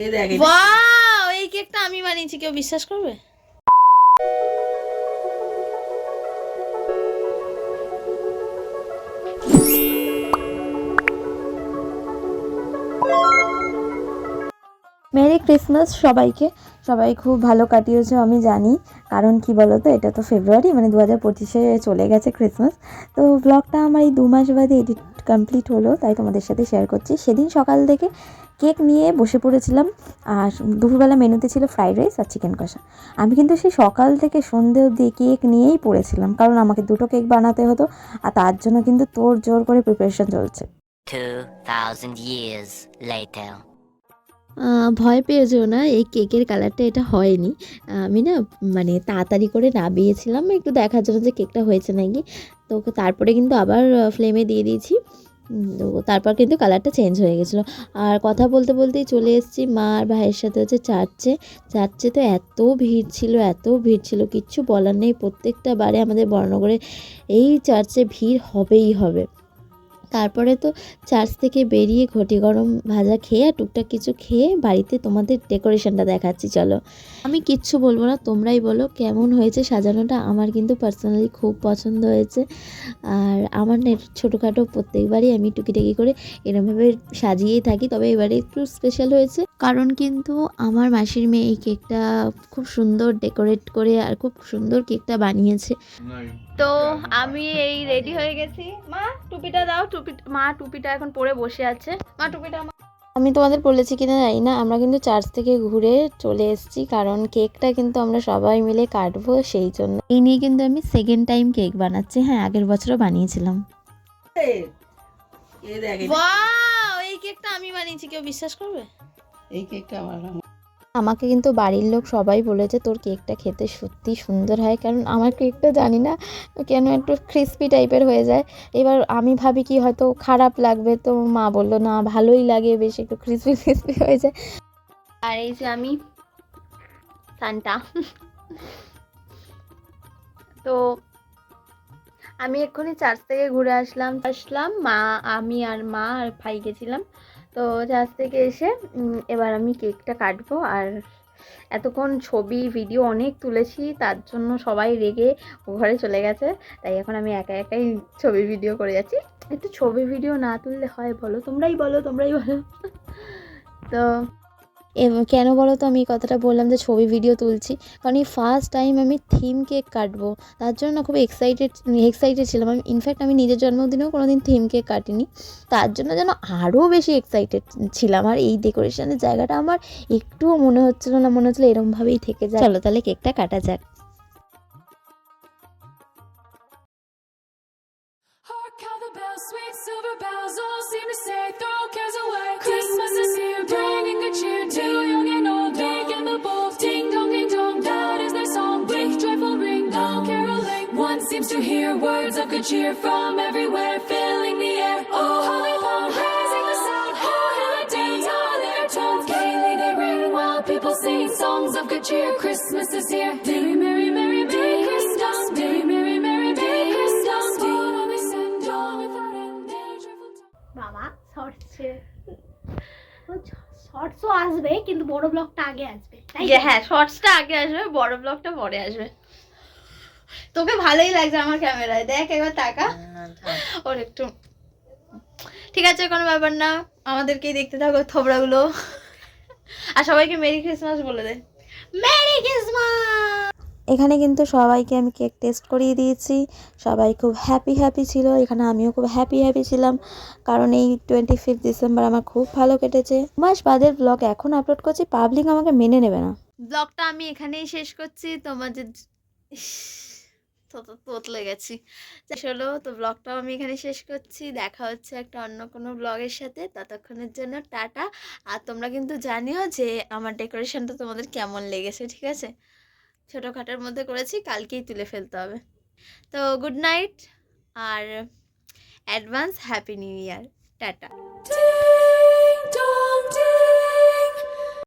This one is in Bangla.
ওয়াও, এই কেকটা আমি বানিয়েছি, কেউ বিশ্বাস করবে? মেরি ক্রিসমাস সবাইকে। সবাই খুব ভালো কাটিয়েছে আমি জানি, কারণ কি বলো তো, এটা তো ফেব্রুয়ারি, মানে 2025-এ চলে গেছে ক্রিসমাস। তো ব্লগটা আমার এই 2 মাস বাদে এডিট কমপ্লিট হলো, তাই তোমাদের সাথে শেয়ার করছি। সেদিন সকাল থেকে কেক নিয়ে বসে পড়েছিলাম, আর দুপুরবেলা মেনুতে ছিল ফ্রাইড রাইস আর চিকেন কষা। আমি কিন্তু সেই সকাল থেকে সন্ধে অবধি কেক নিয়েই পড়েছিলাম, কারণ আমাকে 2টো কেক বানাতে হতো, আর তার জন্য কিন্তু তোড় জোর করে প্রিপারেশন চলছে। 2000 years later. ভয় পেয়ে যেও না, এই কেকের কালারটা এটা হয়নি। আমি না মানে তাড়াতাড়ি করে নামিয়েছিলাম একটু দেখার জন্য যে কেকটা হয়েছে নাকি। তো তারপরে কিন্তু আবার ফ্লেমে দিয়ে দিয়েছি। তো তারপর কিন্তু কালারটা চেঞ্জ হয়ে গেছিলো। আর কথা বলতে বলতেই চলে এসেছি মা আর ভাইয়ের সাথে হচ্ছে চার্চে। চার্চে তো এত ভিড় ছিল, কিচ্ছু বলার নেই। প্রত্যেকটা বারে আমাদের বর্ণনগরে এই চার্চে ভিড় হবেই হবে। তারপরে তো চার্চ থেকে বেরিয়ে ঘটি গরম ভাজা খেয়ে আর টুকটাক কিছু খেয়ে বাড়িতে তোমাদের ডেকোরেশনটা দেখাচ্ছি, চলো। আমি কিচ্ছু বলবো না, তোমরাই বলো কেমন হয়েছে সাজানোটা। আমার কিন্তু পার্সোনালি খুব পছন্দ হয়েছে। আর আমার না ছোটোখাটো প্রত্যেকবারই আমি টুকিটাকি করে এরমভাবে সাজিয়েই থাকি, তবে এবারে একটু স্পেশাল হয়েছে, কারণ কিন্তু আমার মাসির মেয়ে এই কেকটা খুব সুন্দর ডেকোরেট করে আর খুব সুন্দর কেকটা বানিয়েছে। তো আমি এই রেডি হয়ে গেছি। মা টুপিটা দাও, মা টুপিটা এখন পরে বসে আছে। মা টুপিটা আমি তোমাদের বলেছি কিনা জানি না, আমরা কিন্তু চার্চ থেকে ঘুরে চলে এসেছি, কারণ কেকটা কিন্তু আমরা সবাই মিলে কাটবো, সেই জন্য। এই নিয়ে কিন্তু আমি সেকেন্ড টাইম কেক বানাচ্ছি। হ্যাঁ, আগের বছরও বানিয়েছিলাম। ওয়াও, এই কেকটা আমি বানিয়েছি, কেউ বিশ্বাস করবে? এই কেকটা আমাকে কিন্তু বাড়ির লোক সবাই বলেছে তোর কেকটা খেতে সত্যি সুন্দর হয়, কারণ আমার কেকটা জানি না কেন একটু ক্রিস্পি টাইপের হয়ে যায়। এবার আমি ভাবি কি হয়তো খারাপ লাগবে, তো মা বললো না ভালোই লাগে, বেশ একটু ক্রিস্পি হয়ে যায়। আর এই যে আমি সান্টা। তো আমি এক্ষুনি চার্চ থেকে ঘুরে আসলাম। আমি আর মা আর ভাই গেছিলাম। তো চার্চ থেকে এসে এবার আমি কেকটা কাটবো। আর এতক্ষণ ছবি ভিডিও অনেক তুলেছি, তার জন্য সবাই রেগে ঘরে চলে গেছে। তাই এখন আমি একা একাই ছবি ভিডিও করে যাচ্ছি। একটু ছবি ভিডিও না তুললে হয় বলো? তোমরাই বলো। তো কেন বলো তো আমি এই কথাটা বললাম যে ছবি ভিডিও তুলছি, কারণ এই ফার্স্ট টাইম আমি থিম কেক কাটবো, তার জন্য খুব এক্সাইটেড ছিলাম। আমি ইনফ্যাক্ট আমি নিজের জন্মদিনেও কোনো দিন থিম কেক কাটিনি, তার জন্য যেন আরও বেশি এক্সাইটেড ছিলাম। আর এই ডেকোরেশনের জায়গাটা আমার একটুও মনে হচ্ছিলো না, মনে হচ্ছিলো এরমভাবেই থেকে যায়। চলো তাহলে কেকটা কাটা যাক। Hark how the bells, sweet silver bells, all seem to say, throw cares away. Christmas is here, bringing good cheer to young and old, big and the bold. Ding dong, loud is their song, with joyful ring, all caroling. One seems to hear words of good cheer from everywhere, filling the air. Oh, holy pound, raising the sound, oh, hail and dance, all their tones, gaily they ring, while people sing songs of good cheer. Christmas is here, merry, merry, merry, merry Christmas, merry, merry, merry, merry Christmas. বাবা শর্টসও আসবে, কিন্তু বড় ব্লগটা আগে আসবে, তাই? হ্যাঁ, শর্টসটা আগে আসবে, বড় ব্লগটা পরে আসবে। তোকে ভালোই লাগছে আমার ক্যামেরায়, দেখ একবার তাকা। ওর একটু ঠিক আছে, কোনো ব্যাপার না, আমাদেরকেই দেখতে থাকো থোবড়াগুলো। আর সবাইকে মেরি ক্রিসমাস বলে দে। Merry Christmas. এখানে কিন্তু সবাইকে আমি কেক টেস্ট করিয়ে দিয়েছি, সবাই খুব হ্যাপি ছিল। এখানে আমিও খুব হ্যাপি ছিলাম, কারণ এই 25 ডিসেম্বর আমার খুব ভালো কেটেছে। মাস বাদের ব্লগ এখন আপলোড করছি, পাবলিক আমাকে মেনে নেবে না। ব্লগটা আমি এখানেই শেষ করছি। তোমাদের তোতলে গেছি হলো, তো ব্লগটাও আমি এখানে শেষ করছি। দেখা হচ্ছে একটা অন্য কোনো ব্লগের সাথে, ততক্ষণের জন্য টাটা। আর তোমরা কিন্তু জানিও যে আমার ডেকোরেশনটা তোমাদের কেমন লেগেছে, ঠিক আছে? ছোটোখাটোর মধ্যে করেছি, কালকেই তুলে ফেলতে হবে। তো গুড নাইট আর advance happy new year, tata.